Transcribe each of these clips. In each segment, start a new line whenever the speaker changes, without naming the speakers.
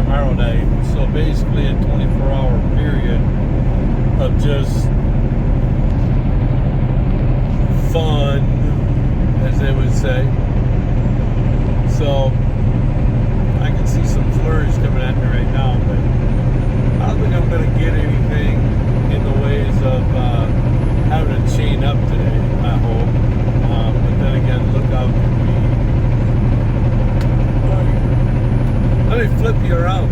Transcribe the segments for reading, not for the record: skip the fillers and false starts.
tomorrow night. So basically a 24-hour period of just fun, as they would say. So I can see some flurries coming at me right now, but I don't think I'm going to get anything in the ways of having to chain up today, I hope. But then again, look how let me flip you around.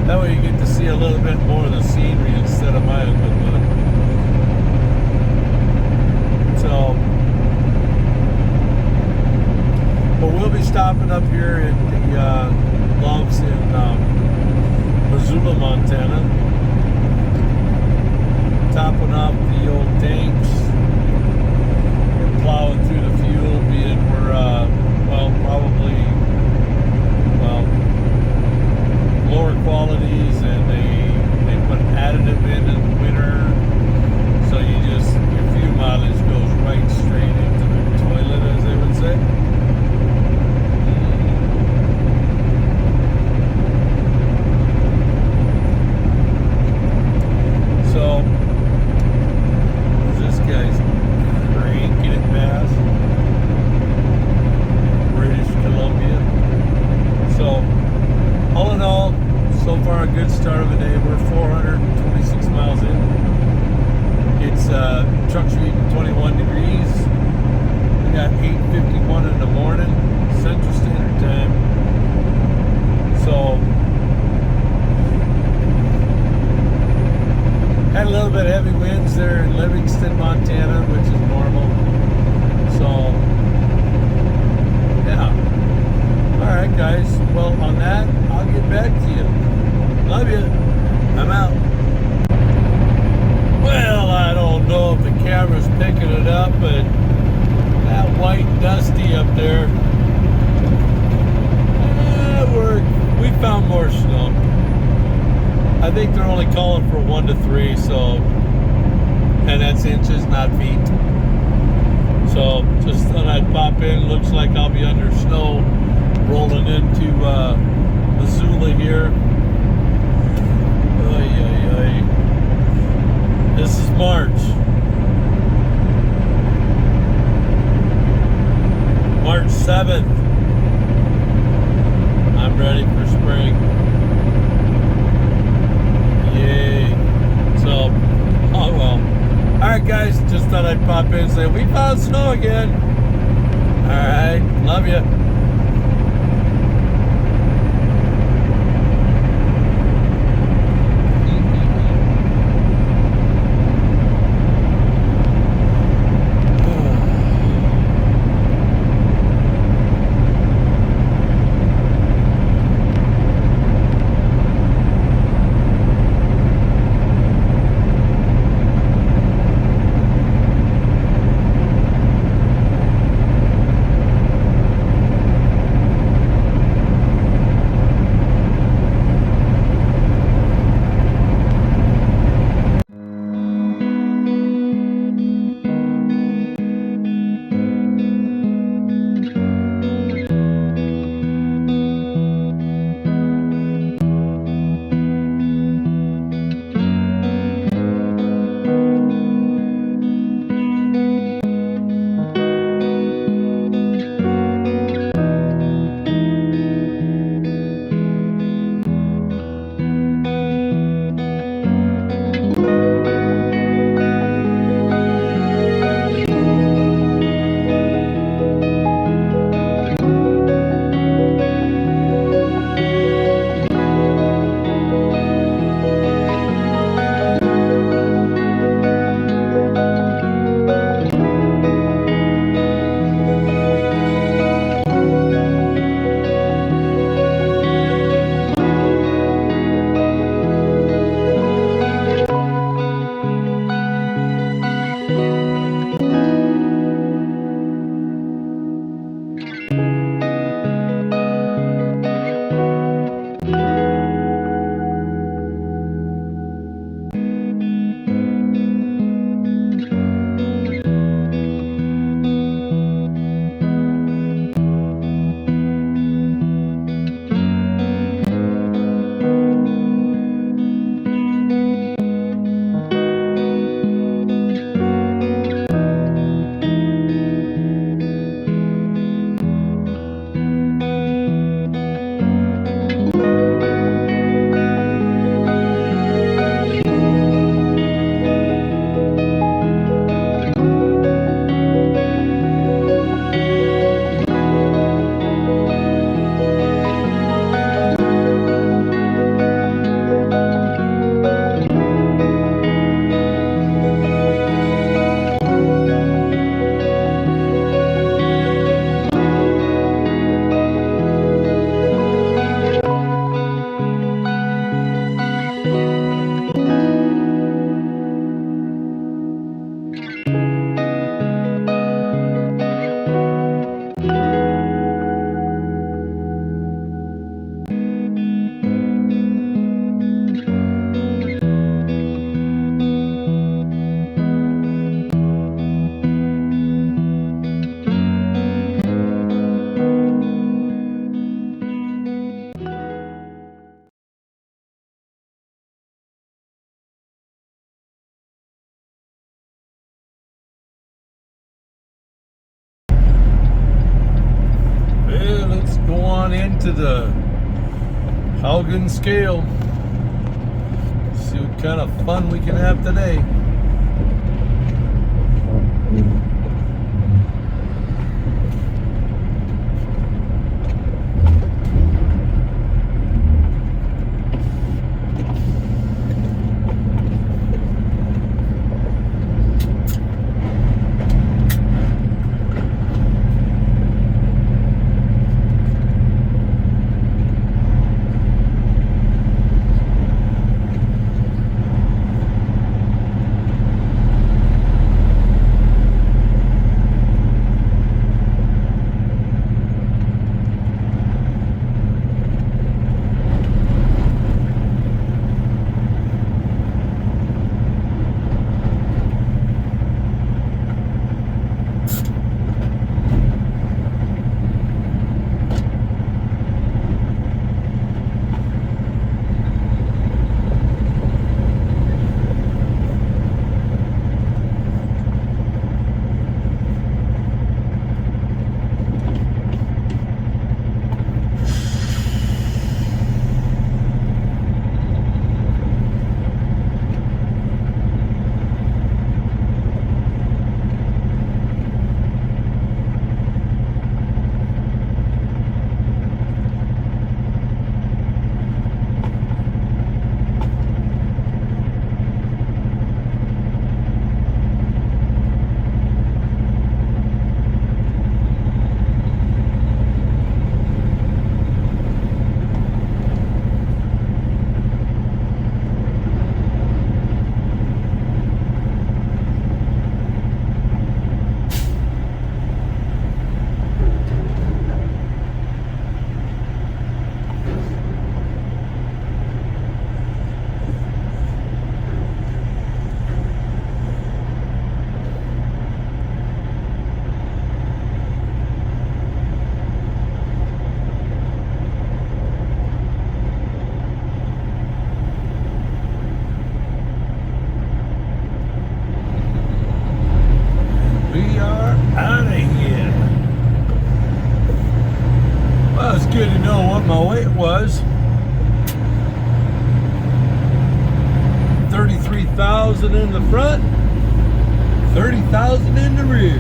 That way you get to see a little bit more of the scenery instead of my good look. So, but we'll be stopping up here in the lumps in Missoula, Montana. Topping off the old tanks and plowing through the fuel, being we're, probably lower qualities, and they put additive in the winter, so your fuel mileage goes right straight into the toilet, as they would say. So this guy's cranking it past British Columbia. So all in all, so far a good start of the day. We're 426 miles in. It's trucks are eating 21 degrees. We got 8:51 in the morning, Central Standard Time. So had a little bit of heavy winds there in Livingston, Montana, which is normal. So yeah. All right, guys. Well, on that, I'll get back to you. Love you. I'm out. Well, I don't know if the camera's picking it up, but that white dusty up there, we found more snow. I think they're only calling for 1 to 3, so, and that's inches, not feet. So just thought I'd pop in. Looks like I'll be under snow rolling into Missoula here. This is March 7th. I'm ready for spring. Yay. So, oh well. Alright guys, just thought I'd pop in and say, we found snow again. Alright, love you. into the Haugen scale. See what kind of fun we can have today. We are out of here. Well, it's good to know what my weight was. 33,000 in the front, 30,000 in the rear.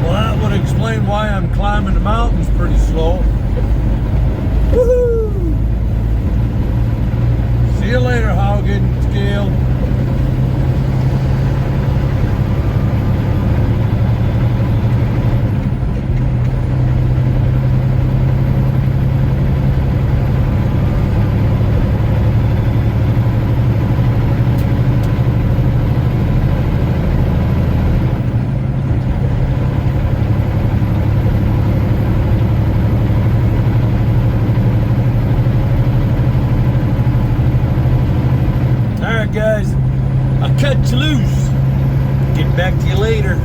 Well, that would explain why I'm climbing the mountains pretty slow. Woohoo! See you later, Haugen scale. Guys, I'll cut you loose. Get back to you later.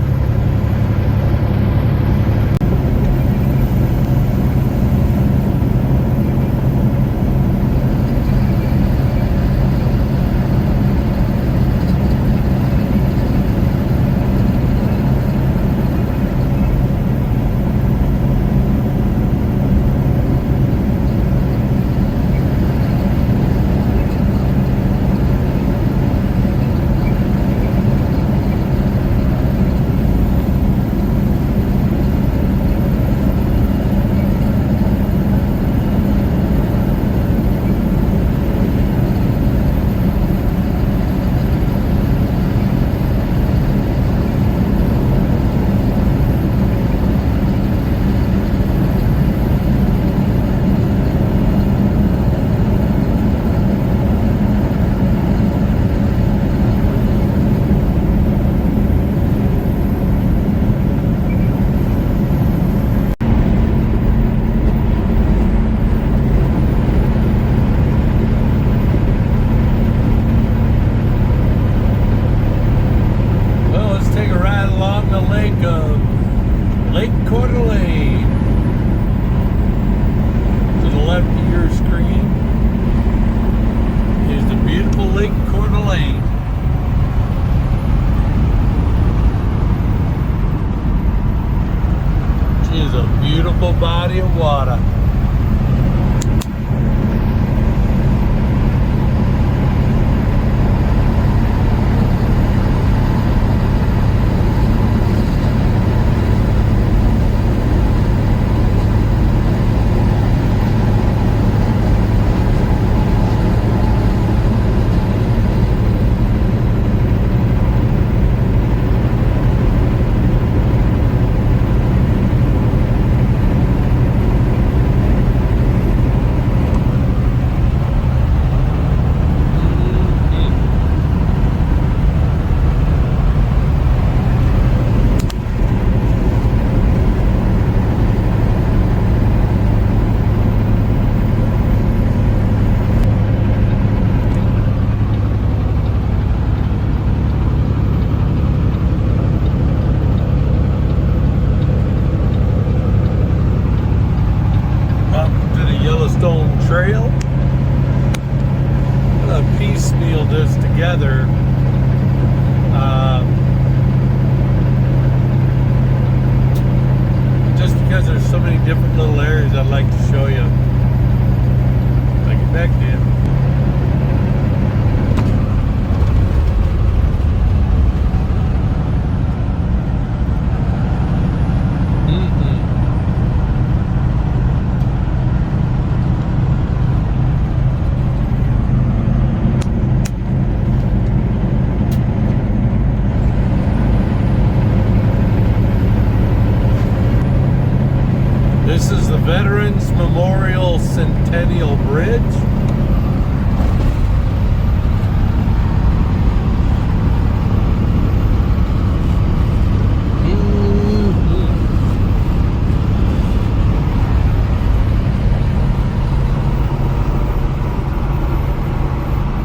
trail. I'm gonna piecemeal this together. Just because there's so many different little areas I'd like to show you. Like it back then. This is the Veterans Memorial Centennial Bridge.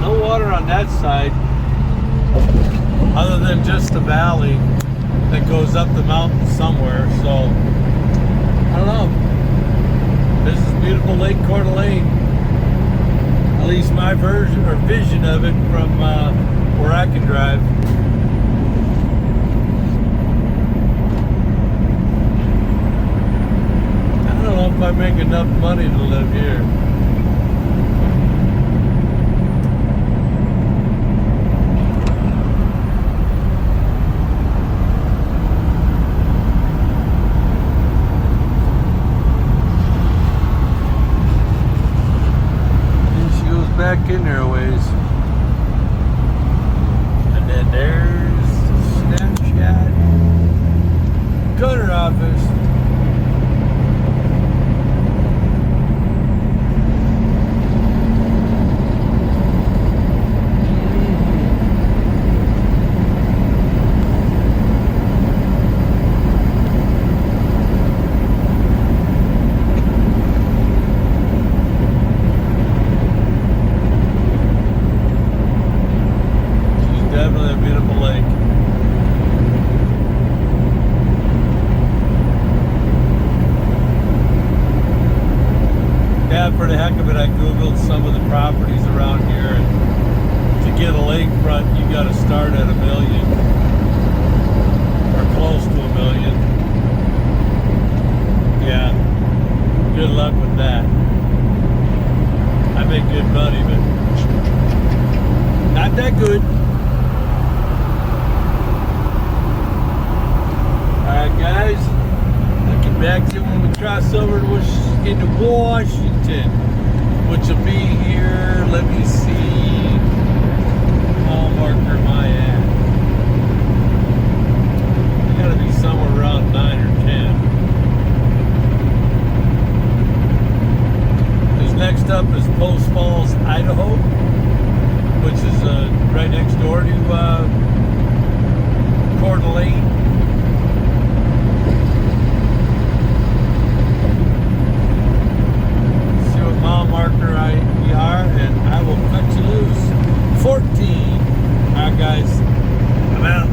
No water on that side, other than just the valley that goes up the mountain somewhere, so I don't know. This is beautiful Lake Coeur d'Alene. At least my version or vision of it from where I can drive. I don't know if I make enough money to live here. Back in there a ways. And then there's the Snapchat gutter office. Definitely a beautiful lake. Yeah, for the heck of it, I googled some of the properties around here, and to get a lakefront, you got to start at $1 million or close to $1 million. Yeah, good luck with that. I make good money, but not that good. Alright guys, I'll get back to you when we cross over into Washington, which will be here, let me see, mile marker my at. I gotta be somewhere around 9 or 10. Because next up is Post Falls, Idaho, which is right next door to Coeur d'Alene. Mile marker we are, and I will cut you loose. 14. Alright guys, I'm out.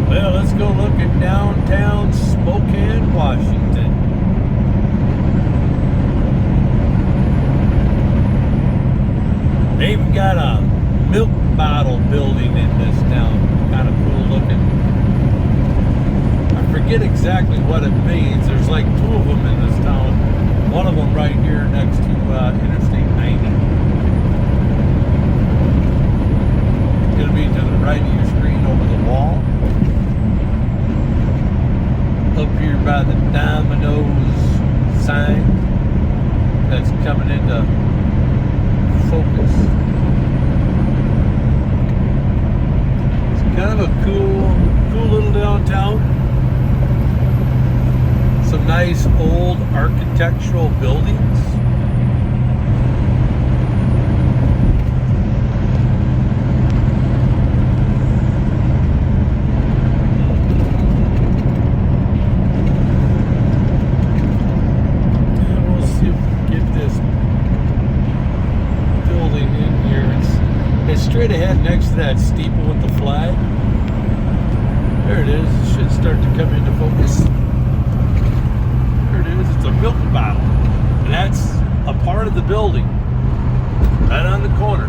Well, let's go look at downtown Spokane, Washington. They even got a milk bottle building in this town. Kind of cool looking. I forget exactly what it means. There's like 2 of them in this town. One of them right here next to Interstate 90. It'll be to the right of your screen over the wall. Up here by the Domino's sign that's coming into focus. It's kind of a cool little downtown. Some nice old architectural buildings. straight ahead next to that steeple with the flag. There it is. It should start to come into focus. There it is. It's a milk bottle. And that's a part of the building. Right on the corner.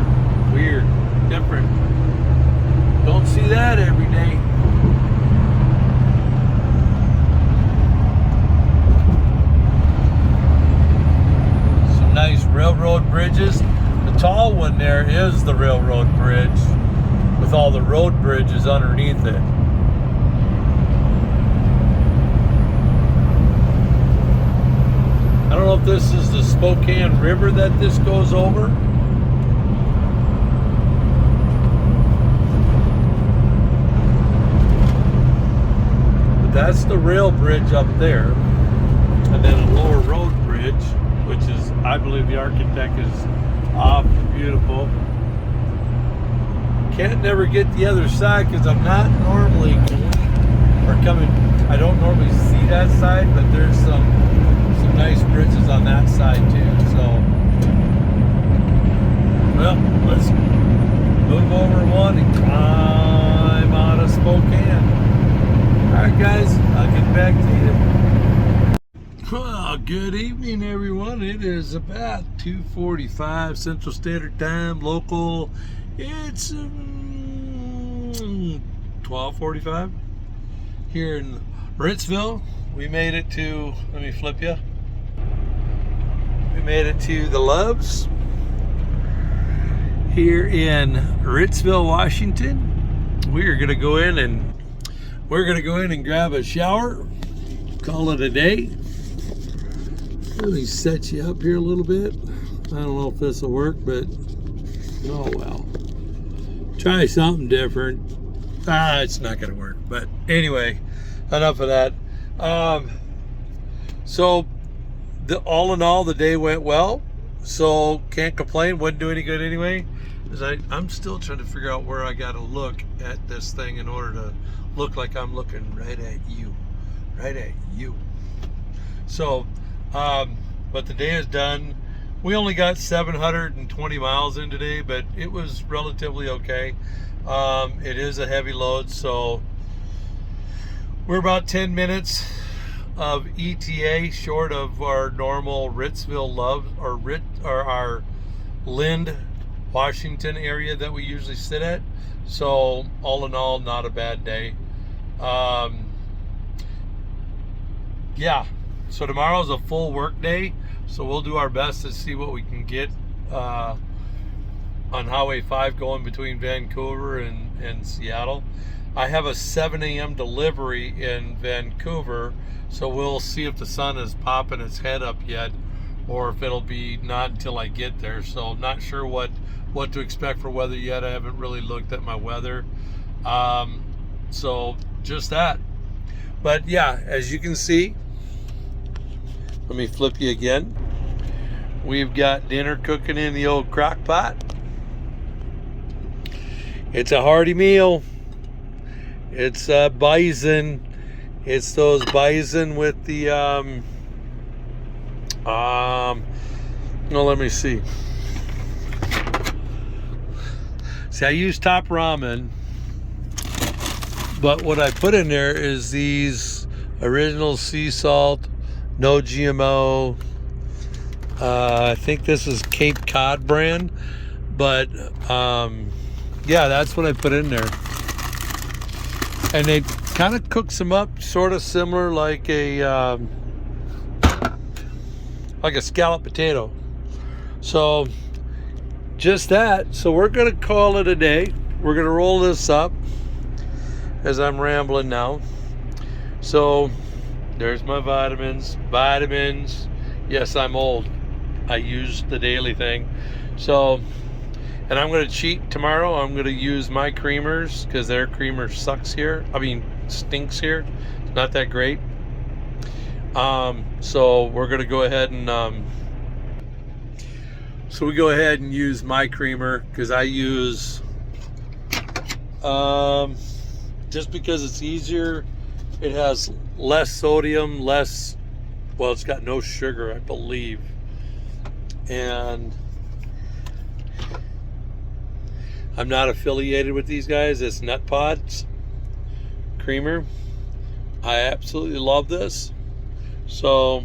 Weird. Different. Don't see that every day. Some nice railroad bridges. The tall one there is the railroad bridge with all the road bridges underneath it. I don't know if this is the Spokane River that this goes over. But that's the rail bridge up there. And then a lower road bridge, which is, I believe the architect is off, beautiful. Can't never get the other side because I'm not normally going or coming. I don't normally see that side, but there's some nice bridges on that side too. So, well, let's move over one and climb out of Spokane. All right, guys, I'll get back to you. Well, good evening, everyone. It is about 2:45 Central Standard Time, local. It's 12:45 here in Ritzville. We made it to, let me flip you. We made it to the Loves here in Ritzville, Washington. We're gonna go in and grab a shower. Call it a day. Let me set you up here a little bit. I don't know if this will work, but oh well. Try something different. It's not gonna work. But anyway, enough of that. So all in all, the day went well, so can't complain. Wouldn't do any good anyway, because I'm still trying to figure out where I got to look at this thing in order to look like I'm looking right at you. So but the day is done. We only got 720 miles in today, but it was relatively okay. It is a heavy load, so we're about 10 minutes of ETA short of our normal Ritzville Love or our Lind, Washington area that we usually sit at. So all in all, not a bad day. Yeah, so tomorrow's a full work day, so we'll do our best to see what we can get on Highway 5 going between Vancouver and Seattle. I have a 7 a.m. delivery in Vancouver, so we'll see if the sun is popping its head up yet, or if it'll be not until I get there. So not sure what to expect for weather yet. I haven't really looked at my weather. So just that. But yeah, as you can see, let me flip you again. We've got dinner cooking in the old crock pot. It's a hearty meal. It's bison. It's those bison with the no, let me see. See, I use Top Ramen, but what I put in there is these original sea salt, no GMO. I think this is Cape Cod brand, but yeah, that's what I put in there. And they kind of cooks them up sort of similar like a scalloped potato. So just that. So we're gonna call it a day. We're gonna roll this up as I'm rambling now. So there's my vitamins. Yes, I'm old. I use the daily thing. So, and I'm gonna cheat tomorrow. I'm gonna use my creamers because their creamer stinks here. It's not that great. So we're gonna go ahead and use my creamer because I use just because it's easier. It has less sodium, it's got no sugar, I believe. And
I'm not affiliated with these guys. It's Nut Pods Creamer. I absolutely love this. So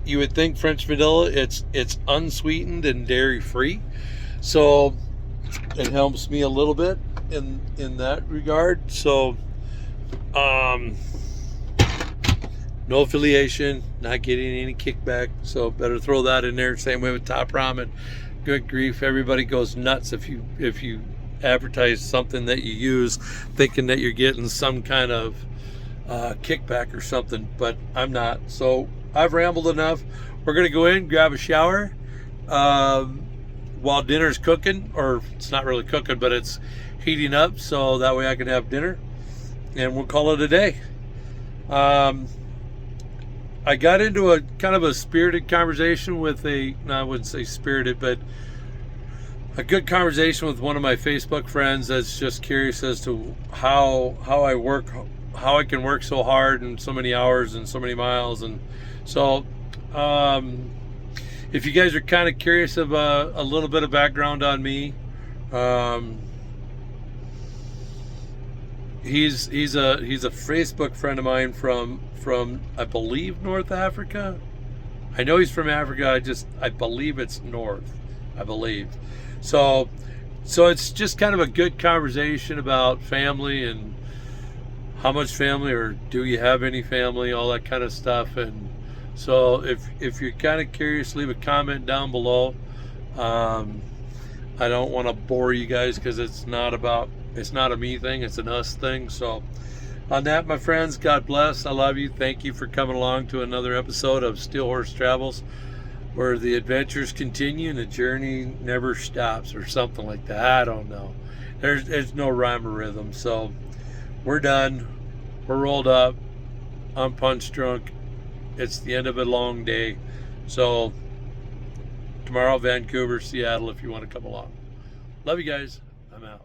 you would think French vanilla, it's unsweetened and dairy free, so it helps me a little bit in that regard. So no affiliation, not getting any kickback, so better throw that in there. Same way with Top Ramen. Good grief, everybody goes nuts if you advertise something that you use thinking that you're getting some kind of kickback or something, but I'm not. So I've rambled enough. We're gonna go in, grab a shower while dinner's cooking, or it's not really cooking, but it's heating up, so that way I can have dinner, and we'll call it a day. I got into a kind of a spirited conversation with I wouldn't say spirited, but a good conversation with one of my Facebook friends that's just curious as to how I work, how I can work so hard and so many hours and so many miles. And so if you guys are kind of curious of a little bit of background on me, he's a Facebook friend of mine from I believe North Africa. I know he's from Africa. I believe it's North. I believe. So it's just kind of a good conversation about family and how much family, or do you have any family, all that kind of stuff. And so if you're kind of curious, leave a comment down below. I don't want to bore you guys because it's not a me thing, it's an us thing. So on that, my friends, God bless. I love you. Thank you for coming along to another episode of Steel Horse Travels, where the adventures continue and the journey never stops, or something like that. I don't know. There's no rhyme or rhythm. So we're done. We're rolled up. I'm punch drunk. It's the end of a long day. So tomorrow, Vancouver, Seattle, if you want to come along. Love you guys. I'm out.